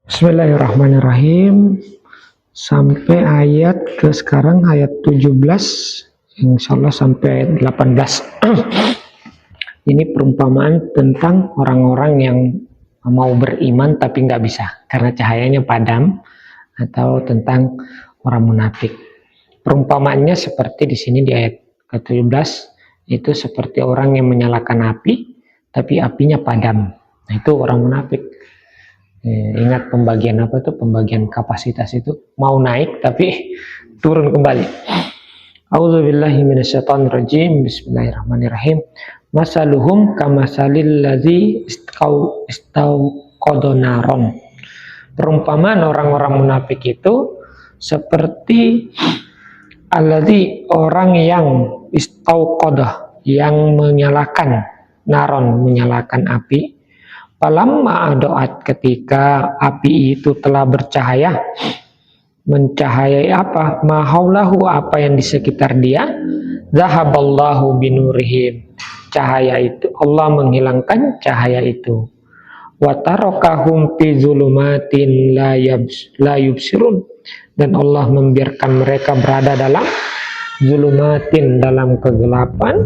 Bismillahirrahmanirrahim. Sampai ayat ke sekarang ayat 17, insya Allah sampai ayat 18. Ini perumpamaan tentang orang-orang yang mau beriman tapi nggak bisa karena cahayanya padam, atau tentang orang munafik. Perumpamaannya seperti di sini di ayat ke-17, itu seperti orang yang menyalakan api tapi apinya padam. Nah, itu orang munafik. Ingat pembagian apa tuh, pembagian kapasitas itu, mau naik tapi turun kembali. A'udzubillahi minasyaitonirrajim. Bismillahirrahmanirrahim. Masaluhum kamasalil ladzi istauqada naron. Perumpamaan orang-orang munafik itu seperti alladzi, orang yang istauqada, yang menyalakan naron, menyalakan api. Falamma adoat, ketika api itu telah bercahaya, mencahayai apa? Mahaulahu, apa yang di sekitar dia. Zahaballahu binurihim, cahaya itu, Allah menghilangkan cahaya itu. Watarokahum fi zulumatin la yubsirun, dan Allah membiarkan mereka berada dalam zulumatin, dalam kegelapan,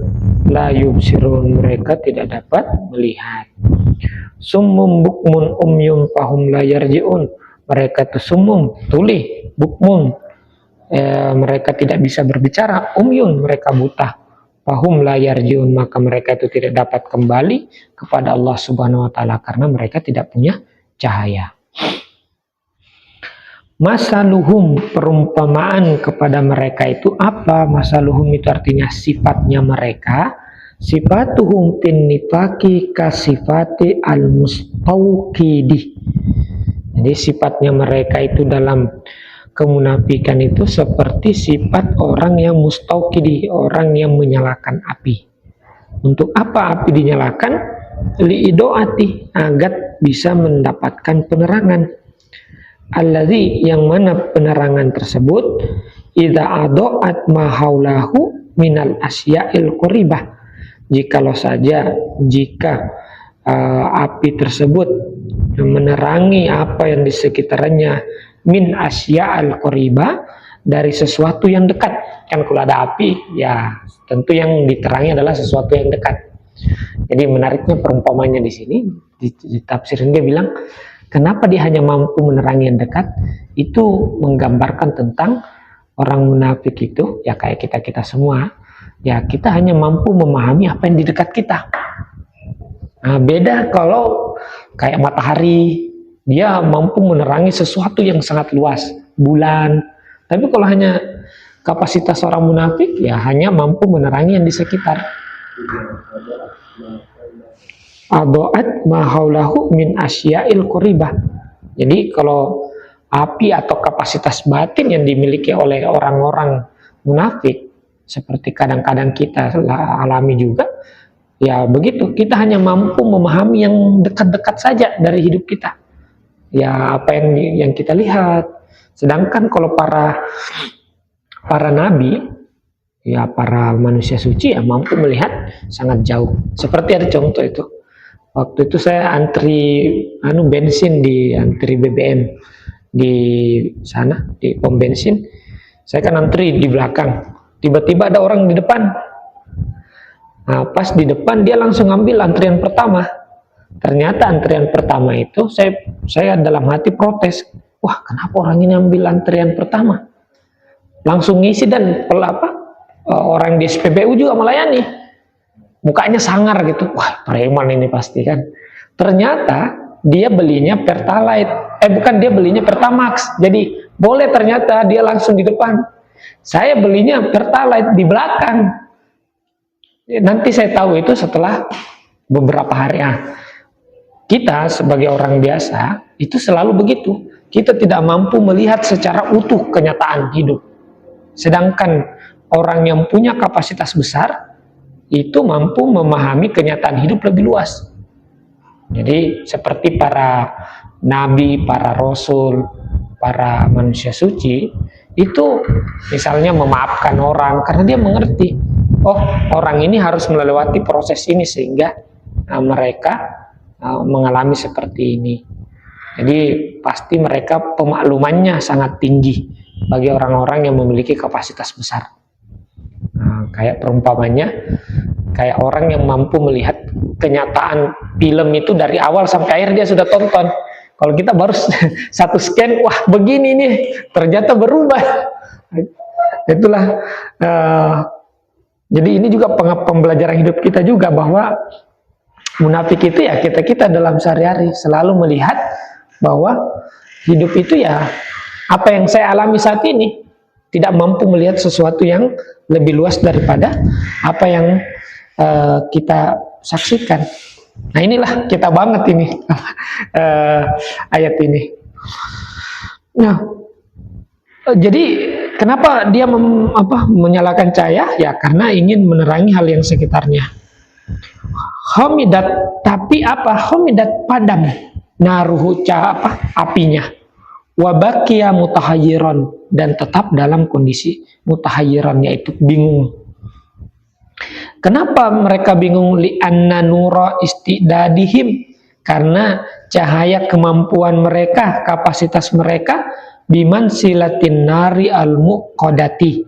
la yubsirun, mereka tidak dapat melihat. Summum bukmun umyum fahum la yarji'un, mereka itu summum, tuli, bukmun, mereka tidak bisa berbicara, umyun, mereka buta, fahum la yarji'un, maka mereka itu tidak dapat kembali kepada Allah Subhanahu wa taala karena mereka tidak punya cahaya. Masaluhum, perumpamaan kepada mereka itu apa? Masaluhum itu artinya sifatnya mereka. Sifatuhum tin nifaqi kasifati al-mustauqidi. Jadi sifatnya mereka itu dalam kemunafikan itu seperti sifat orang yang mustauqidi, orang yang menyalakan api. Untuk apa api dinyalakan? Liidoati, agar bisa mendapatkan penerangan. Alladzi, yang mana penerangan tersebut, idza adoat ma haulahu minal asya'il qoribah, jikalau saja jika api tersebut menerangi apa yang di sekitarnya, min asya'il qoribah, dari sesuatu yang dekat. Kan kalau ada api, ya tentu yang diterangi adalah sesuatu yang dekat. Jadi menariknya perumpamannya di sini, di tafsirin dia bilang, kenapa dia hanya mampu menerangi yang dekat? Itu menggambarkan tentang orang munafik itu, ya kayak kita semua, ya kita hanya mampu memahami apa yang di dekat kita. Nah, beda kalau kayak matahari, dia mampu menerangi sesuatu yang sangat luas, bulan. Tapi kalau hanya kapasitas orang munafik, ya hanya mampu menerangi yang di sekitar. Adoat mahaulahu min asya'il qoribah. Jadi kalau api atau kapasitas batin yang dimiliki oleh orang-orang munafik, seperti kadang-kadang kita alami juga, ya begitu, kita hanya mampu memahami yang dekat-dekat saja dari hidup kita, ya apa yang kita lihat. Sedangkan kalau para nabi, ya para manusia suci, ya mampu melihat sangat jauh. Seperti ada contoh itu, waktu itu saya antri bensin, antri BBM di sana, di pom bensin. Saya kan antri di belakang, tiba-tiba ada orang di depan. Nah, pas di depan dia langsung ambil antrian pertama. Ternyata antrian pertama itu saya dalam hati protes. Wah, kenapa orang ini ambil antrian pertama? Langsung ngisi, dan orang di SPBU juga melayani. Mukanya sangar gitu. Wah, preman ini pasti kan. Ternyata dia belinya Pertalite. Dia belinya Pertamax. Jadi boleh, ternyata dia langsung di depan. Saya belinya Pertalite di belakang. Nanti saya tahu itu setelah beberapa hari. Kita sebagai orang biasa itu selalu begitu. Kita tidak mampu melihat secara utuh kenyataan hidup. Sedangkan orang yang punya kapasitas besar itu mampu memahami kenyataan hidup lebih luas. Jadi seperti para nabi, para rasul, para manusia suci, itu misalnya memaafkan orang karena dia mengerti, oh orang ini harus melewati proses ini sehingga mereka mengalami seperti ini. Jadi pasti mereka pemaklumannya sangat tinggi bagi orang-orang yang memiliki kapasitas besar. Nah, kayak perumpamannya, kayak orang yang mampu melihat kenyataan film itu dari awal sampai akhir dia sudah tonton. Kalau kita baru satu scan, wah begini nih, ternyata berubah. Itulah. Jadi ini juga pembelajaran hidup kita juga, bahwa munafik itu ya kita dalam sehari-hari selalu melihat bahwa hidup itu ya apa yang saya alami saat ini, tidak mampu melihat sesuatu yang lebih luas daripada apa yang kita saksikan. Nah inilah kita banget ini ayat ini. Nah, jadi kenapa dia menyalakan cahaya? Ya karena ingin menerangi hal yang sekitarnya. Hamidat, tapi apa? Hamidat, padam naruhu apinya. Wabakia mutahayyiran, dan tetap dalam kondisi mutahayyiran, yaitu bingung. Kenapa mereka bingung? Li'anna nura istidadihim, karena cahaya kemampuan mereka, kapasitas mereka, biman silatin nari al-muqadati,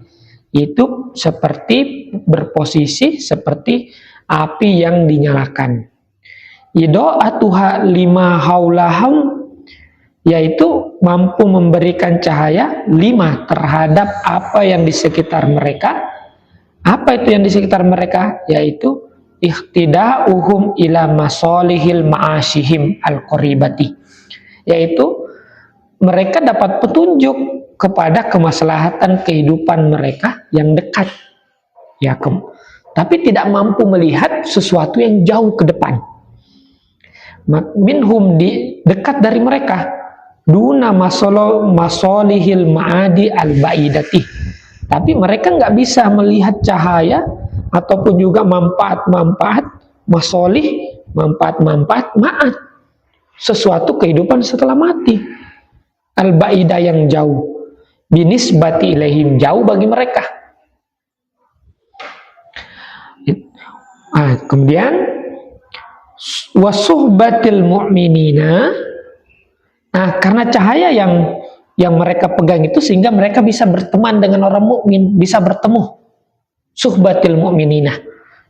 itu seperti berposisi seperti api yang dinyalakan. Ido'atuha lima haulahum, yaitu mampu memberikan cahaya lima terhadap apa yang di sekitar mereka. Apa itu yang di sekitar mereka? Yaitu ikhtida'uhum ila masolihil ma'asyihim al-qoribati, yaitu mereka dapat petunjuk kepada kemaslahatan kehidupan mereka yang dekat, ya, tapi tidak mampu melihat sesuatu yang jauh ke depan. Minhum, di dekat dari mereka, duna masolihil ma'adi al-ba'idati, tapi mereka nggak bisa melihat cahaya ataupun juga manfaat-manfaat masolih, manfaat-manfaat ma'ad, sesuatu kehidupan setelah mati, al-ba'idah yang jauh, binisbati ilaihim, jauh bagi mereka. Kemudian wasuhbatil mu'minina, karena cahaya yang mereka pegang itu sehingga mereka bisa berteman dengan orang mukmin, bisa bertemu. Suhbatil mu'minina,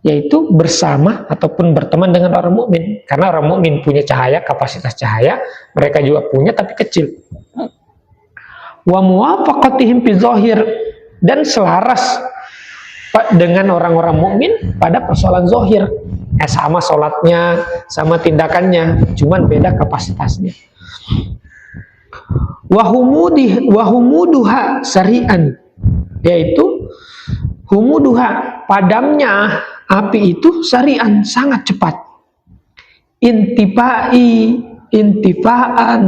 yaitu bersama ataupun berteman dengan orang mukmin, karena orang mukmin punya cahaya, kapasitas cahaya, mereka juga punya tapi kecil. Wa muwafaqatihim fi zahir, dan selaras dengan orang-orang mukmin pada persoalan zahir. Sama sholatnya, sama tindakannya, cuman beda kapasitasnya. Wahumuduha sari'an, yaitu humuduha, padamnya api itu sari'an, sangat cepat. Intifa'a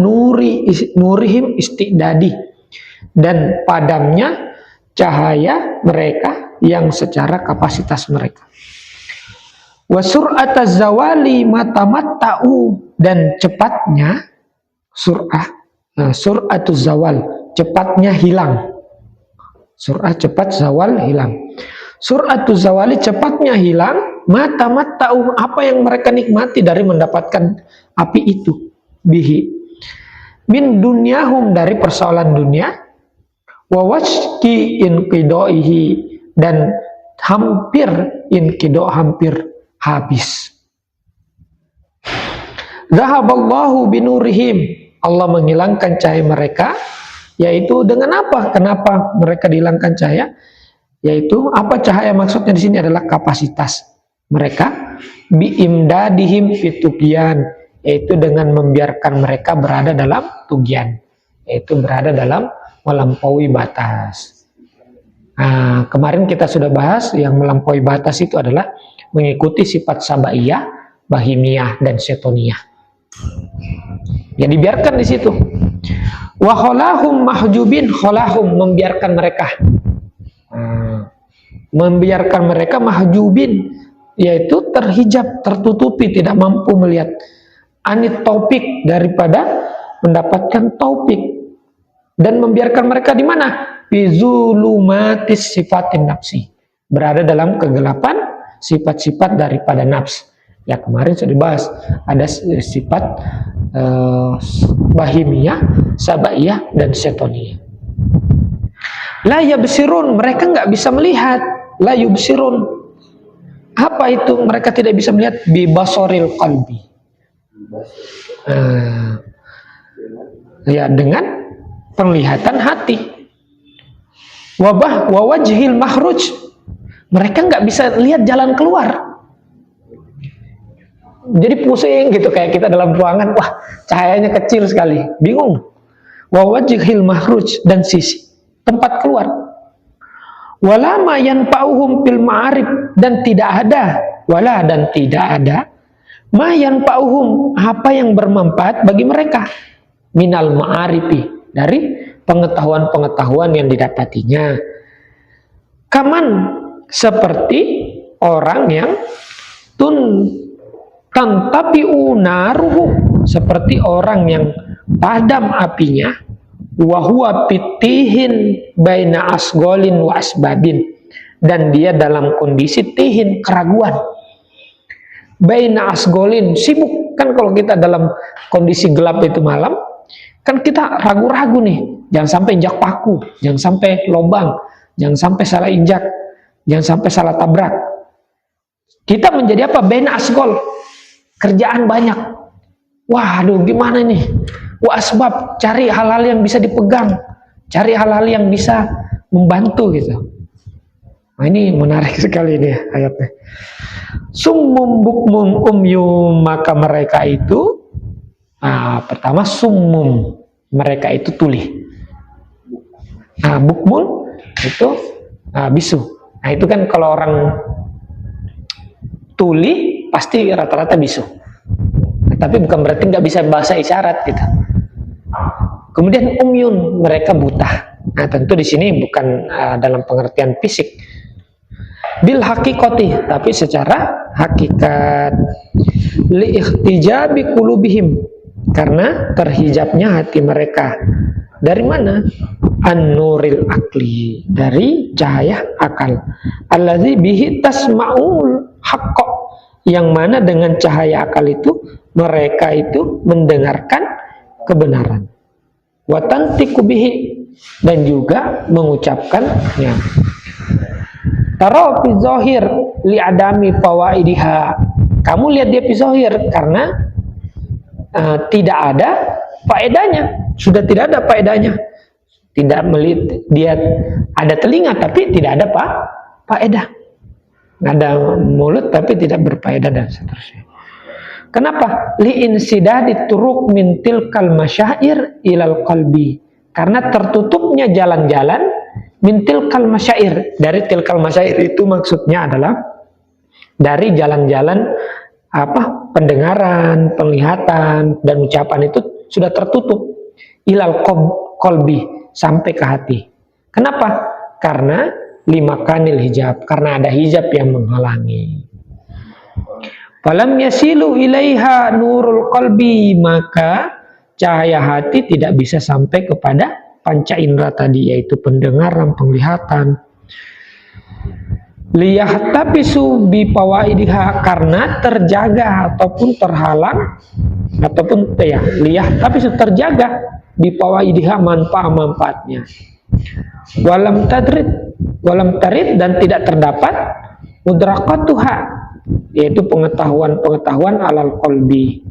nurihim istidadi, dan padamnya cahaya mereka yang secara kapasitas mereka. Wa sur'ataz zawali matamatta'u, dan cepatnya sur'atuz zawal, cepatnya hilang. Sur'ah cepat, zawal hilang. Sur'atuz zawali, cepatnya hilang, matamatta'u, apa yang mereka nikmati dari mendapatkan api itu, bihi min dunyahum, dari persoalan dunia, wa washki inqidoihi, dan hampir inqido, hampir habis. Zahaballahu binurihim, Allah menghilangkan cahaya mereka, yaitu dengan apa? Kenapa mereka dihilangkan cahaya? Yaitu apa cahaya maksudnya di sini adalah kapasitas mereka, biimdadihim fitugian, yaitu dengan membiarkan mereka berada dalam tugian, yaitu berada dalam melampaui batas. Nah, kemarin kita sudah bahas yang melampaui batas itu adalah mengikuti sifat sabaiyah, bahimiyah, dan setoniyah. Jadi biarkan di situ. Wa kholahum mahjubin, kholahum, membiarkan mereka, mahjubin, yaitu terhijab, tertutupi, tidak mampu melihat, anit taufik, daripada mendapatkan taufik, dan membiarkan mereka di mana? Bizulumatis sifatin nafsi, berada dalam kegelapan sifat-sifat daripada nafs. Ya kemarin sudah dibahas, ada sifat bahimiyah, sabaiyah, dan setoniyah. La yabsirun, mereka nggak bisa melihat. La yubsirun, apa itu? Mereka tidak bisa melihat bi basoril qalbi. Ya dengan penglihatan hati. Wabah wawajhil mahruj, mereka nggak bisa lihat jalan keluar. Jadi pusing gitu, kayak kita dalam ruangan, wah cahayanya kecil sekali, bingung. Wawajhil mahruj, dan sisi tempat keluar. Walama yanfa'uhum fil ma'arif, dan tidak ada, wala dan tidak ada, ma yanfa'uhum, apa yang bermanfaat bagi mereka, minal ma'arifi, dari pengetahuan-pengetahuan yang didapatinya. Kaman, seperti orang yang tantapi'u naruhu, seperti orang yang padam apinya, wahuwa pitihin baina asgolin wa asbabin, dan dia dalam kondisi tihin, keraguan. Baina asgolin, sibuk. Kan kalau kita dalam kondisi gelap itu malam, kan kita ragu-ragu nih, jangan sampai injak paku, jangan sampai lobang, jangan sampai salah injak, jangan sampai salah tabrak. Kita menjadi apa? Baina asgol, kerjaan banyak. Waduh, gimana nih? Asbab, cari hal-hal yang bisa dipegang, cari hal-hal yang bisa membantu gitu. Nah, ini menarik sekali nih ayatnya. Summum bukmum umyum, maka mereka itu, pertama summum, mereka itu tuli. Bukmun itu bisu. Nah itu kan kalau orang tuli pasti rata-rata bisu. Tapi bukan berarti nggak bisa bahasa isyarat gitu. Kemudian umyun, mereka buta. Nah tentu di sini bukan dalam pengertian fisik, bil hakikoti, tapi secara hakikat. Li ikhtijabi qulubihim, karena terhijabnya hati mereka. Dari mana? An-nuril akli, dari cahaya akal. Allazi bihi tasma'ul haqqa, yang mana dengan cahaya akal itu mereka itu mendengarkan kebenaran. Watantiku bihi, dan juga mengucapkannya. Taro fi zahir li adami fawaidiha, kamu lihat dia fi zahir karena tidak ada faedahnya, sudah tidak ada faedahnya. Tidak melihat, dia ada telinga tapi tidak ada faedah, ada mulut tapi tidak berfaedah, dan seterusnya. Kenapa? Li'insidadi turuq min tilkal masyair ilal qalbi, karena tertutupnya jalan-jalan min tilkal masyair, dari tilkal masyair itu maksudnya adalah dari jalan-jalan pendengaran, penglihatan, dan ucapan itu sudah tertutup ilal qalbi, sampai ke hati. Kenapa? Karena limakanil hijab, karena ada hijab yang menghalangi. Falam yasilu ilaiha nurul qalbi, maka cahaya hati tidak bisa sampai kepada panca indera tadi, yaitu pendengaran, penglihatan. Liyahtabisu bi fawaidiha, karena terjaga ataupun terhalang, ataupun liyahtabisu, terjaga bi fawaidiha, manfaat-manfaatnya. Walam tarid, dan tidak terdapat mudrakatuha, yaitu pengetahuan-pengetahuan alal qalbi.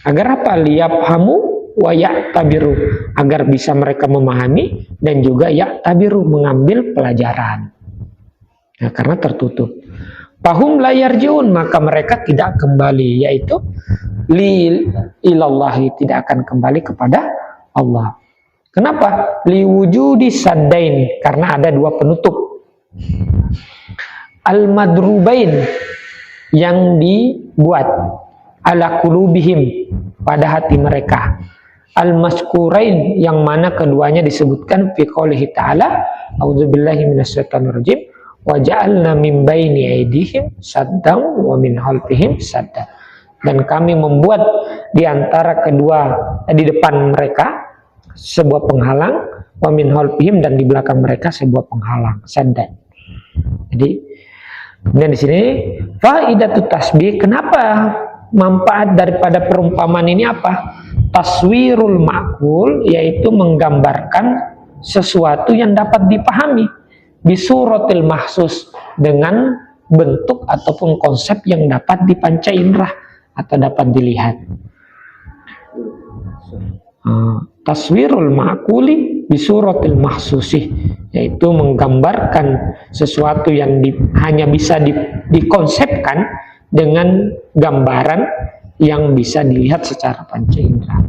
Agar apa? Liyafhamu wa ya'tabiru, agar bisa mereka memahami dan juga ya'tabiru, mengambil pelajaran. Nah, karena tertutup. Fahum la yarjiun, maka mereka tidak kembali, yaitu ilallahi, tidak akan kembali kepada Allah. Kenapa? Liwujudi saddain, karena ada dua penutup. Al-madrubain, yang dibuat, ala qulubihim, pada hati mereka. Al-maskurain, yang mana keduanya disebutkan fi qoulihi ta'ala, a'udzubillahi minasyaitonir rajim, wa ja'alna min baini aydihim saddan wa min khalfihim saddan, dan kami membuat di antara di depan mereka sebuah penghalang, wa min khalfihim, dan di belakang mereka sebuah penghalang, saddan. Jadi Kemudian di sini faidatut tasbih, kenapa manfaat daripada perumpamaan ini apa? Taswirul ma'kul, yaitu menggambarkan sesuatu yang dapat dipahami, bisuratil mahsus, dengan bentuk ataupun konsep yang dapat dipanca indera atau dapat dilihat. Taswirul ma'kuli bisuratil mahsusih, yaitu menggambarkan sesuatu yang hanya bisa dikonsepkan dengan gambaran yang bisa dilihat secara panca indera.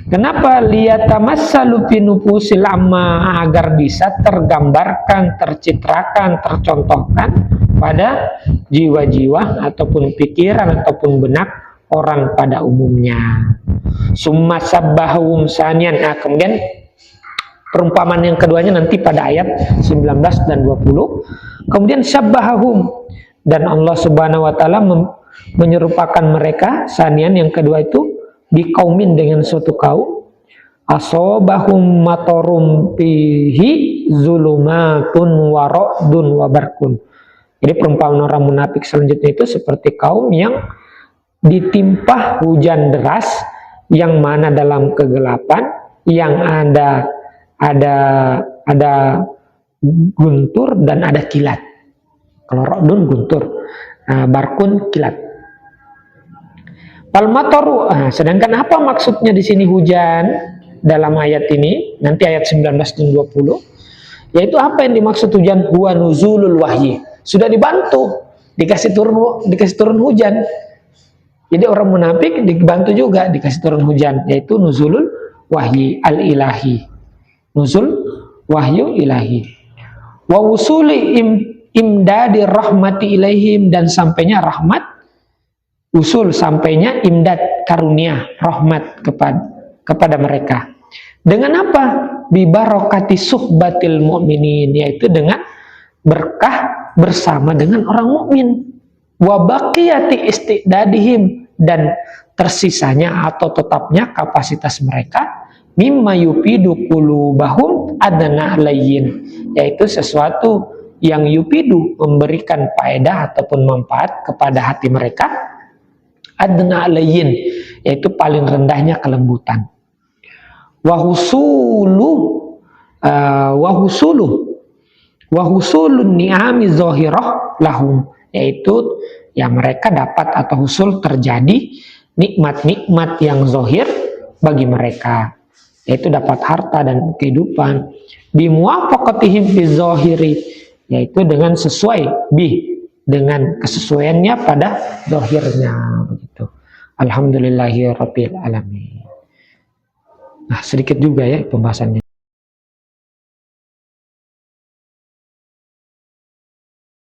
Kenapa liyatamassalu fi nufusil amma, agar bisa tergambarkan, tercitrakan, tercontohkan pada jiwa-jiwa ataupun pikiran ataupun benak orang pada umumnya. Summa sabbahum sanian. Nah, kemudian perumpamaan yang keduanya nanti pada ayat 19 dan 20. Kemudian sabbahum, dan Allah Subhanahu wa taala menyerupakan mereka, sanian yang kedua itu, biqaumin, dengan suatu kaum, asobahum matorum fihi zulumatun warodun wabarkun. Jadi perumpamaan orang munafik selanjutnya itu seperti kaum yang ditimpa hujan deras, yang mana dalam kegelapan, yang ada guntur dan ada kilat. Kalau rodun guntur, barkun kilat. Palmatoru, sedangkan apa maksudnya di sini hujan dalam ayat ini, nanti ayat 19 dan 20, yaitu apa yang dimaksud hujan? Huwa nuzulul wahyi, sudah dibantu, dikasih turun hujan. Jadi orang munafik dibantu juga dikasih turun hujan, yaitu nuzulul wahyi al-ilahi, nuzul wahyu ilahi, wa wusuli imdadi rahmati ilaihim, dan sampainya rahmat, usul sampainya imdad, karunia rahmat kepada mereka. Dengan apa? Bibarokati suhbatil mu'minin, yaitu dengan berkah bersama dengan orang mukmin. Wa baqiyati istidadihim, dan tersisanya atau tetapnya kapasitas mereka, mimma yupidu qulubahum adna layyin, yaitu sesuatu yang yupidu, memberikan faedah ataupun manfaat kepada hati mereka, adna layyin, yaitu paling rendahnya kelembutan. Wahusulun ni'ami zahirah lahum, yaitu ya mereka dapat atau husul terjadi nikmat-nikmat yang zahir bagi mereka, yaitu dapat harta dan kehidupan, bimuwafaqatihim fi zahiri, yaitu dengan sesuai dengan kesesuaiannya pada zahirnya, begitu. Alhamdulillahirabbil alamin. Nah, sedikit juga ya pembahasannya.